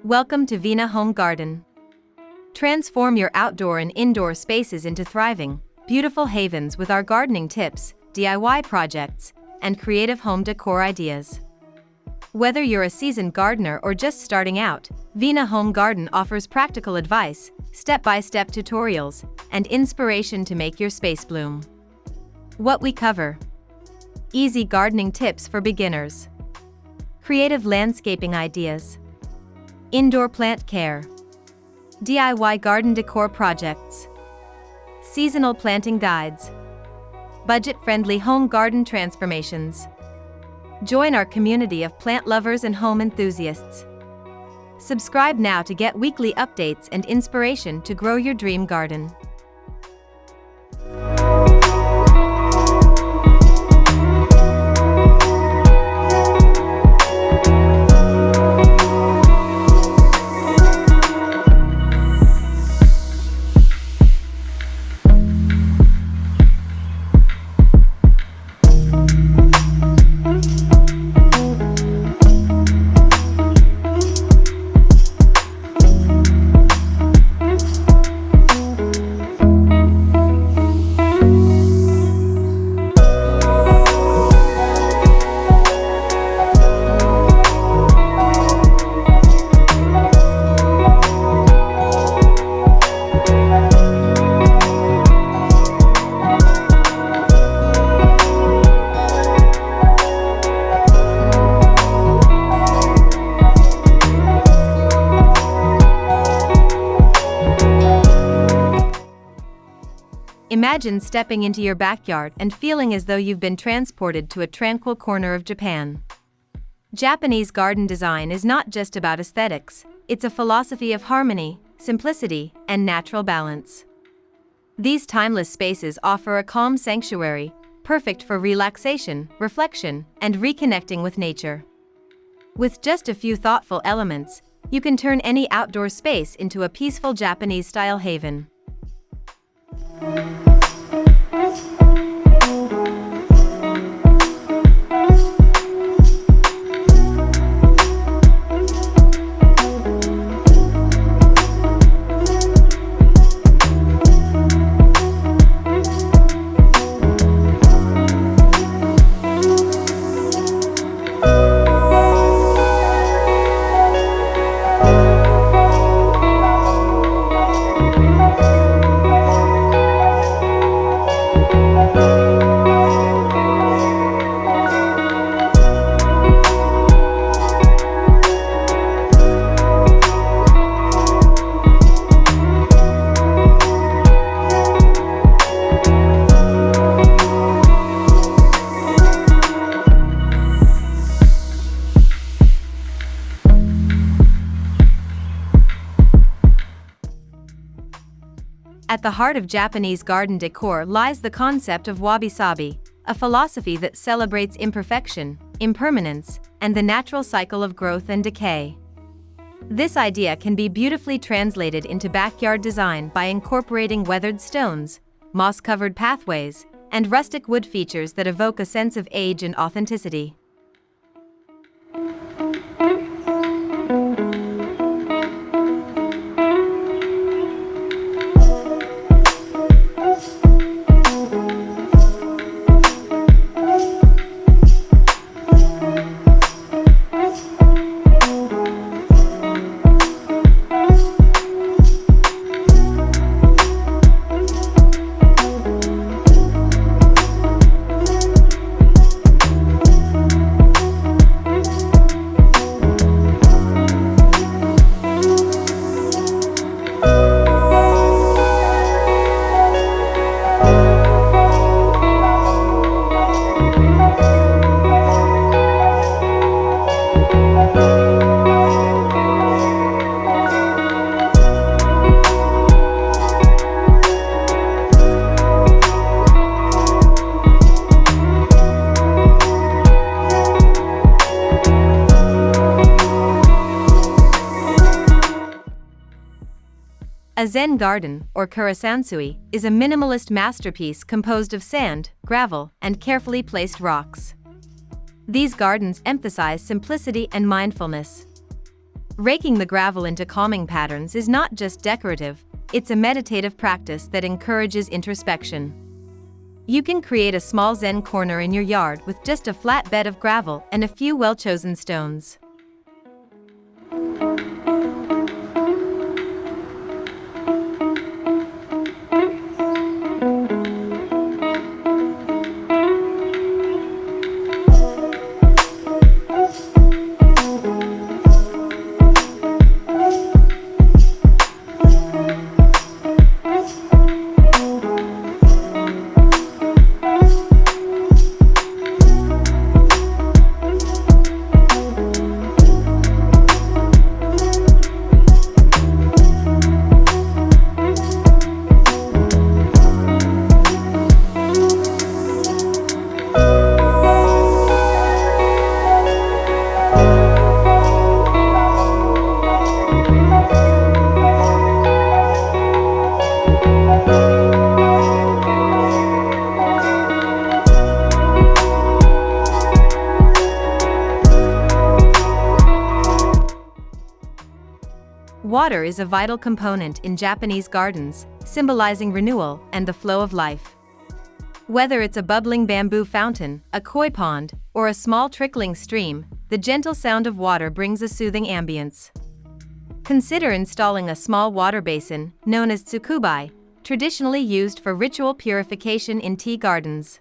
Welcome to Vina Home Garden. Transform your outdoor and indoor spaces into thriving, beautiful havens with our gardening tips, DIY projects, and creative home decor ideas. Whether you're a seasoned gardener or just starting out, Vina Home Garden offers practical advice, step-by-step tutorials, and inspiration to make your space bloom. What we cover: easy gardening tips for beginners, creative landscaping ideas, indoor plant care, DIY garden decor projects, seasonal planting guides, budget-friendly home garden transformations. Join our community of plant lovers and home enthusiasts. Subscribe now to get weekly updates and inspiration to grow your dream garden. Imagine stepping into your backyard and feeling as though you've been transported to a tranquil corner of Japan. Japanese garden design is not just about aesthetics, it's a philosophy of harmony, simplicity, and natural balance. These timeless spaces offer a calm sanctuary, perfect for relaxation, reflection, and reconnecting with nature. With just a few thoughtful elements, you can turn any outdoor space into a peaceful Japanese-style haven. At the heart of Japanese garden decor lies the concept of wabi-sabi, a philosophy that celebrates imperfection, impermanence, and the natural cycle of growth and decay. This idea can be beautifully translated into backyard design by incorporating weathered stones, moss-covered pathways, and rustic wood features that evoke a sense of age and authenticity. A Zen garden, or kurasansui, is a minimalist masterpiece composed of sand, gravel, and carefully placed rocks. These gardens emphasize simplicity and mindfulness. Raking the gravel into calming patterns is not just decorative, it's a meditative practice that encourages introspection. You can create a small Zen corner in your yard with just a flat bed of gravel and a few well-chosen stones. Water is a vital component in Japanese gardens, symbolizing renewal and the flow of life. Whether it's a bubbling bamboo fountain, a koi pond, or a small trickling stream, the gentle sound of water brings a soothing ambience. Consider installing a small water basin, known as tsukubai, traditionally used for ritual purification in tea gardens.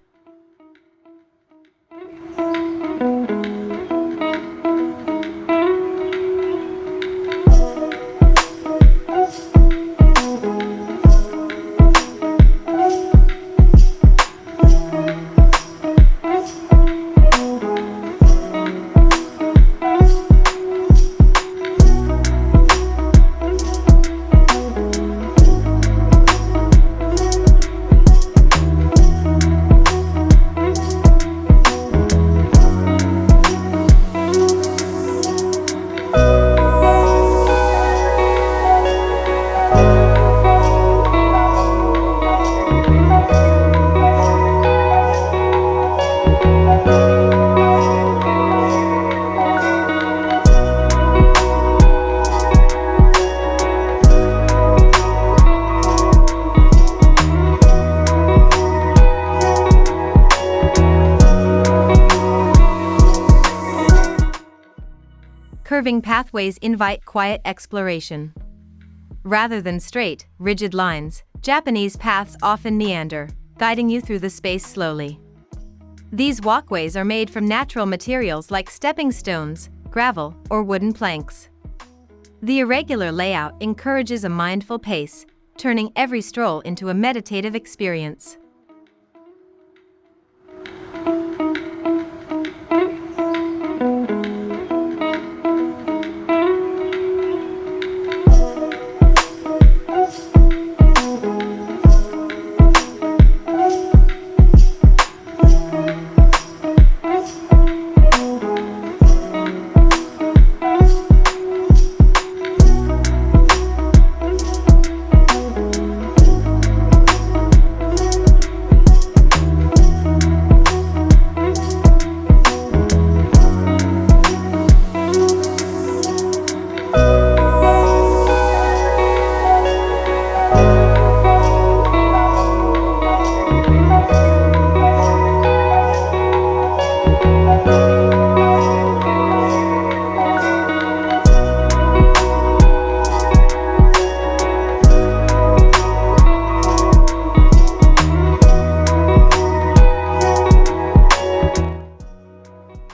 Curving pathways invite quiet exploration. Rather than straight, rigid lines, Japanese paths often meander, guiding you through the space slowly. These walkways are made from natural materials like stepping stones, gravel, or wooden planks. The irregular layout encourages a mindful pace, turning every stroll into a meditative experience.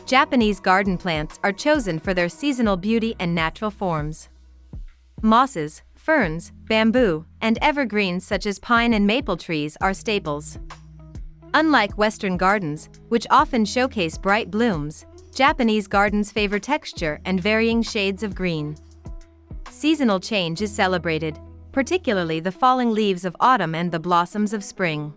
Japanese garden plants are chosen for their seasonal beauty and natural forms. Mosses, ferns, bamboo, and evergreens such as pine and maple trees are staples. Unlike Western gardens, which often showcase bright blooms, Japanese gardens favor texture and varying shades of green. Seasonal change is celebrated, particularly the falling leaves of autumn and the blossoms of spring.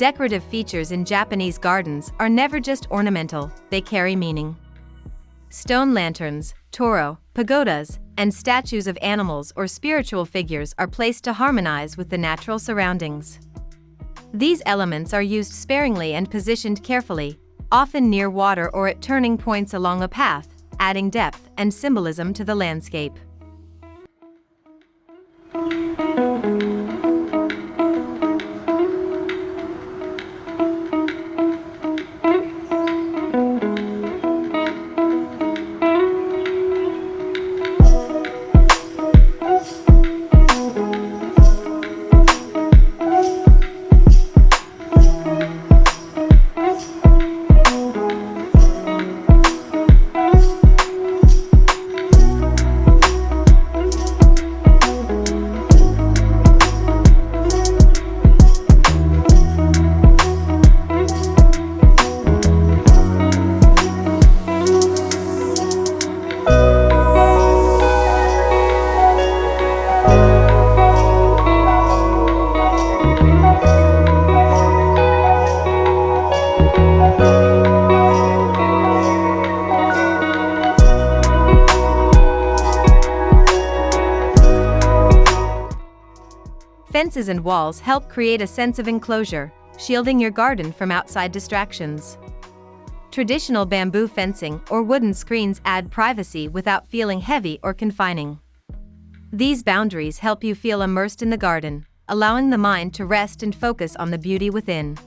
Decorative features in Japanese gardens are never just ornamental, they carry meaning. Stone lanterns, tōrō, pagodas, and statues of animals or spiritual figures are placed to harmonize with the natural surroundings. These elements are used sparingly and positioned carefully, often near water or at turning points along a path, adding depth and symbolism to the landscape. Fences and walls help create a sense of enclosure, shielding your garden from outside distractions. Traditional bamboo fencing or wooden screens add privacy without feeling heavy or confining. These boundaries help you feel immersed in the garden, allowing the mind to rest and focus on the beauty within.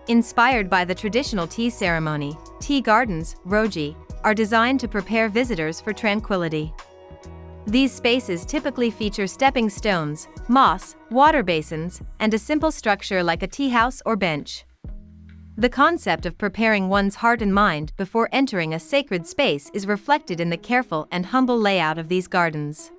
Inspired by the traditional tea ceremony, tea gardens, roji, are designed to prepare visitors for tranquility. These spaces typically feature stepping stones, moss, water basins, and a simple structure like a tea house or bench. The concept of preparing one's heart and mind before entering a sacred space is reflected in the careful and humble layout of these gardens.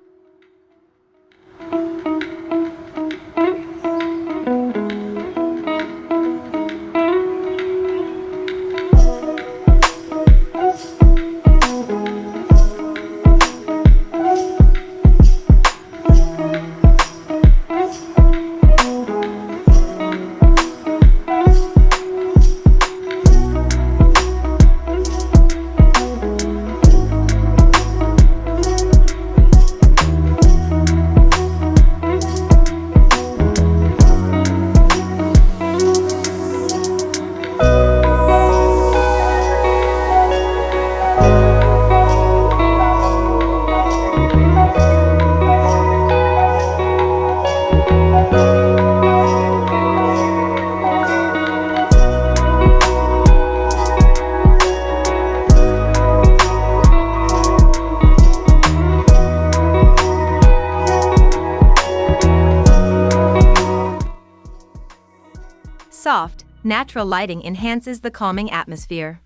Soft, natural lighting enhances the calming atmosphere.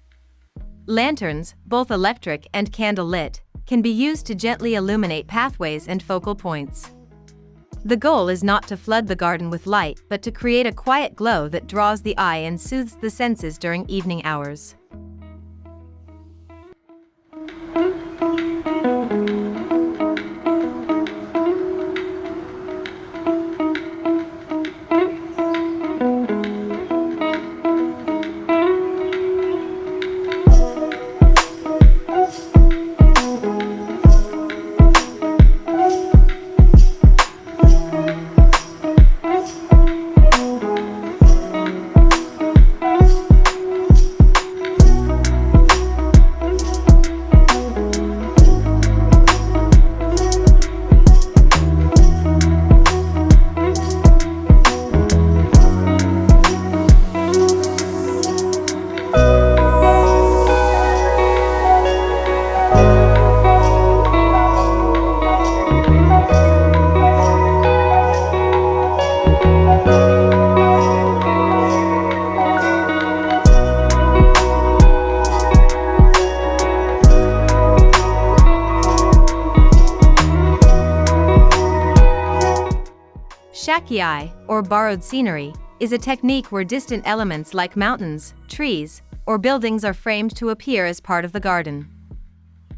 Lanterns, both electric and candle-lit, can be used to gently illuminate pathways and focal points. The goal is not to flood the garden with light, but to create a quiet glow that draws the eye and soothes the senses during evening hours. Shakiai, or borrowed scenery, is a technique where distant elements like mountains, trees, or buildings are framed to appear as part of the garden.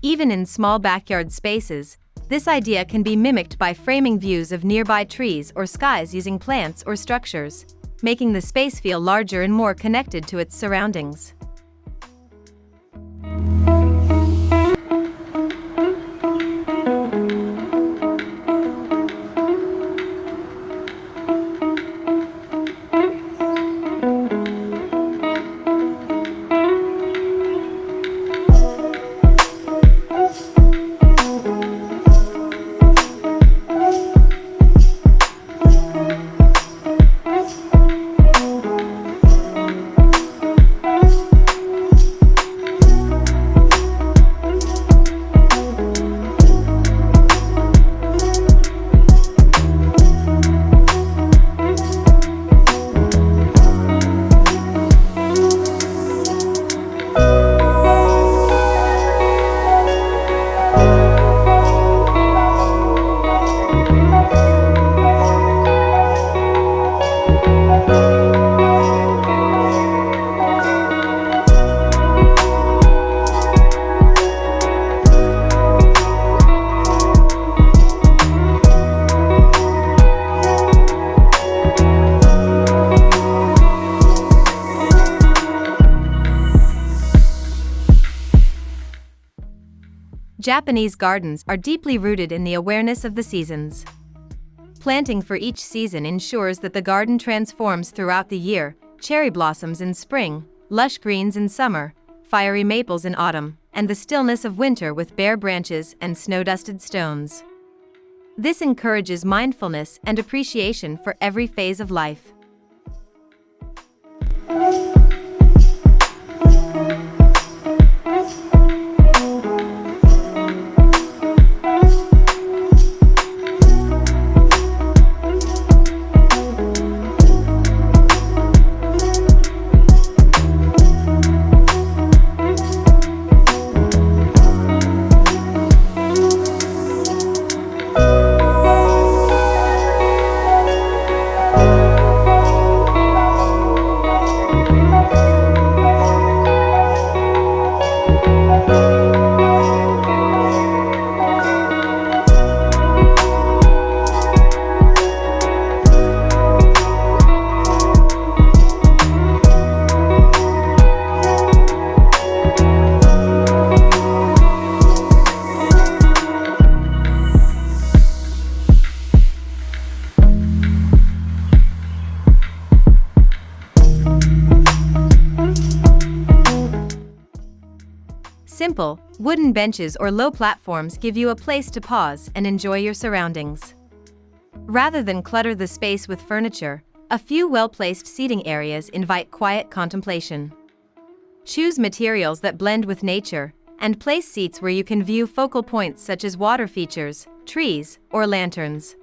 Even in small backyard spaces, this idea can be mimicked by framing views of nearby trees or skies using plants or structures, making the space feel larger and more connected to its surroundings. Japanese gardens are deeply rooted in the awareness of the seasons. Planting for each season ensures that the garden transforms throughout the year: cherry blossoms in spring, lush greens in summer, fiery maples in autumn, and the stillness of winter with bare branches and snow-dusted stones. This encourages mindfulness and appreciation for every phase of life. Simple, wooden benches or low platforms give you a place to pause and enjoy your surroundings. Rather than clutter the space with furniture, a few well-placed seating areas invite quiet contemplation. Choose materials that blend with nature, and place seats where you can view focal points such as water features, trees, or lanterns.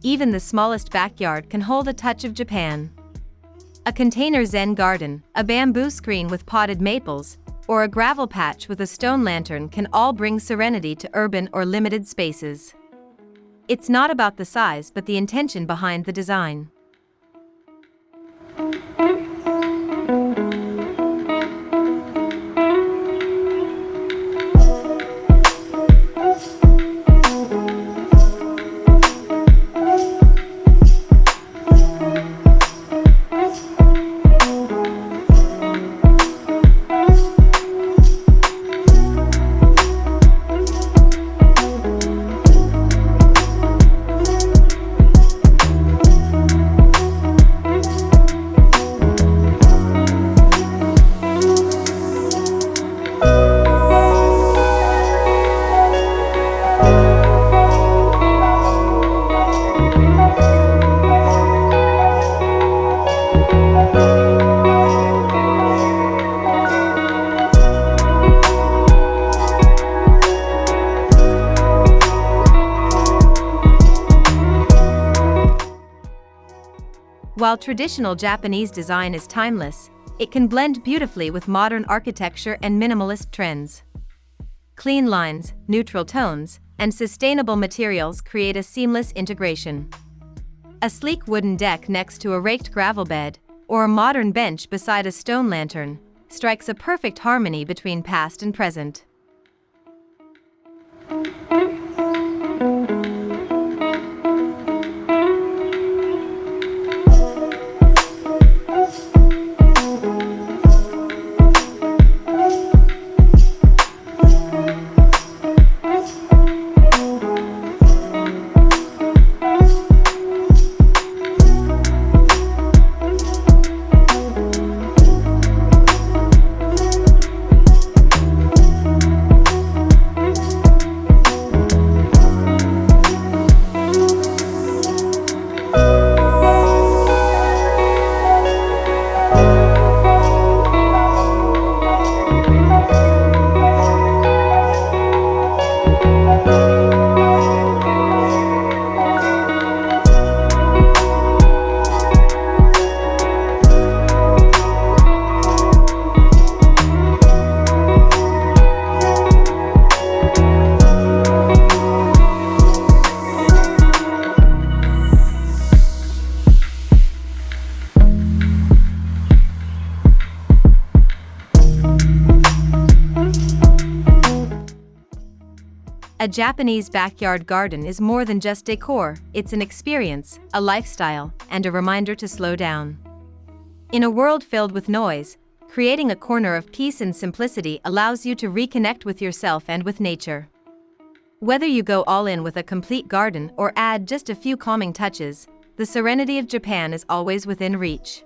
Even the smallest backyard can hold a touch of Japan. A container Zen garden, a bamboo screen with potted maples, or a gravel patch with a stone lantern can all bring serenity to urban or limited spaces. It's not about the size but the intention behind the design. While traditional Japanese design is timeless, it can blend beautifully with modern architecture and minimalist trends. Clean lines, neutral tones, and sustainable materials create a seamless integration. A sleek wooden deck next to a raked gravel bed, or a modern bench beside a stone lantern, strikes a perfect harmony between past and present. A Japanese backyard garden is more than just decor, it's an experience, a lifestyle, and a reminder to slow down. In a world filled with noise, creating a corner of peace and simplicity allows you to reconnect with yourself and with nature. Whether you go all in with a complete garden or add just a few calming touches, the serenity of Japan is always within reach.